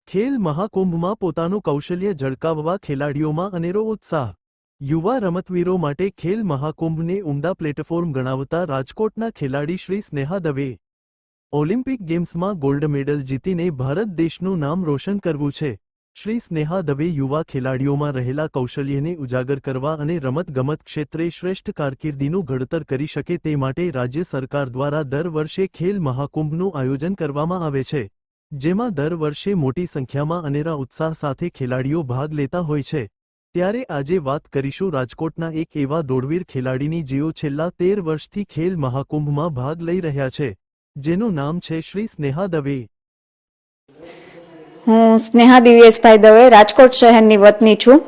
ખેલ મહાકુંભમાં પોતાનું કૌશલ્ય ઝળકાવવા ખેલાડીઓમાં અનેરો ઉત્સાહ। યુવા રમતવીરો માટે ખેલ મહાકુંભને ઉમદા પ્લેટફોર્મ ગણાવતા રાજકોટના ખેલાડી શ્રી સ્નેહા દવે ઓલિમ્પિક ગેમ્સમાં ગોલ્ડ મેડલ જીતીને ભારત દેશનું નામ રોશન કરવું છે। શ્રી સ્નેહા દવે યુવા ખેલાડીઓમાં રહેલા કૌશલ્યને ઉજાગર કરવા અને રમતગમત ક્ષેત્રે શ્રેષ્ઠ કારકિર્દીનું ઘડતર કરી શકે તે માટે રાજ્ય સરકાર દ્વારા દર વર્ષે ખેલ મહાકુંભનું આયોજન કરવામાં આવે છે, જેમાં દર વર્ષે મોટી સંખ્યામાં અનેરા ઉત્સાહ સાથે ખેલાડીઓ ભાગ લેતા હોય છે। ત્યારે આજે વાત કરીશું રાજકોટના એક એવા દોડવીર ખેલાડીની જેઓ છેલ્લા 13 વર્ષથી ખેલ મહાકુંભમાં ભાગ લઈ રહ્યા છે, જેનું નામ છે શ્રી સ્નેહા દવે। હું સ્નેહા દિવ્યેશભાઈ દવે રાજકોટ શહેરની વતની છું।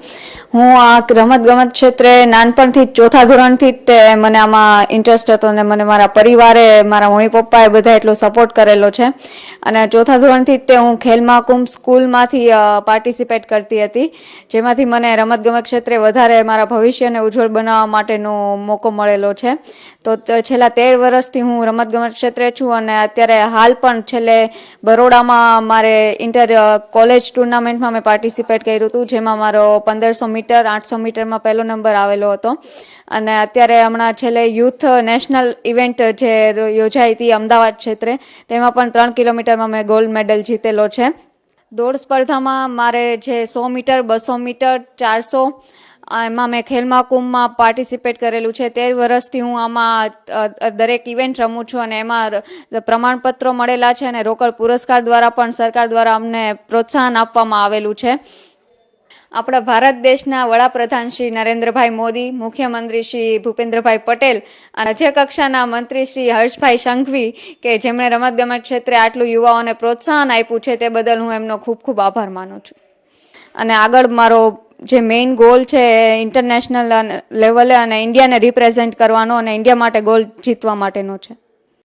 હું આ રમતગમત ક્ષેત્રે નાનપણથી જ ચોથા ધોરણથી જ મને આમાં ઇન્ટરેસ્ટ હતો અને મને મારા પરિવારે, મારા મમ્મી પપ્પાએ બધા એટલો સપોર્ટ કરેલો છે અને ચોથા ધોરણથી જ હું ખેલ મહાકુંભ સ્કૂલમાંથી પાર્ટિસિપેટ કરતી હતી, જેમાંથી મને રમતગમત ક્ષેત્રે વધારે મારા ભવિષ્યને ઉજ્જવળ બનાવવા માટેનો મોકો મળેલો છે। તો છેલ્લા 13 વર્ષથી હું રમતગમત ક્ષેત્રે છું અને અત્યારે હાલ પણ છેલ્લે બરોડામાં મારે ઇન્ટર કોલેજ ટુર્નામેન્ટમાં મેં પાર્ટિસિપેટ કર્યું હતું, જેમાં મારો 1500 મીટર 800 મીટરમાં પહેલો નંબર આવેલો હતો અને અત્યારે હમણાં છેલ્લે યુથ નેશનલ ઇવેન્ટ જે યોજાઈ હતી અમદાવાદ ક્ષેત્રે, તેમાં પણ 3 કિલોમીટરમાં મેં ગોલ્ડ મેડલ જીતેલો છે। દોડ સ્પર્ધામાં મારે જે 100 મીટર 200 મીટર 400 એમાં મેં ખેલ મહાકુંભમાં પાર્ટિસિપેટ કરેલું છે। 13 વર્ષથી હું આમાં દરેક ઇવેન્ટ રમું છું અને એમાં પ્રમાણપત્રો મળેલા છે અને રોકડ પુરસ્કાર દ્વારા પણ સરકાર દ્વારા અમને પ્રોત્સાહન આપવામાં આવેલું છે। આપણા ભારત દેશના વડાપ્રધાન શ્રી નરેન્દ્રભાઈ મોદી, મુખ્યમંત્રી શ્રી ભૂપેન્દ્રભાઈ પટેલ અને રાજ્ય કક્ષાના મંત્રી શ્રી હર્ષભાઈ સંઘવી કે જેમણે રમતગમત ક્ષેત્રે આટલું યુવાઓને પ્રોત્સાહન આપ્યું છે, તે બદલ હું એમનો ખૂબ ખૂબ આભાર માનું છું અને આગળ મારો જે મેઇન ગોલ છે એ ઇન્ટરનેશનલ લેવલે અને ઇન્ડિયાને રિપ્રેઝેન્ટ કરવાનો અને ઇન્ડિયા માટે ગોલ જીતવા માટેનો છે।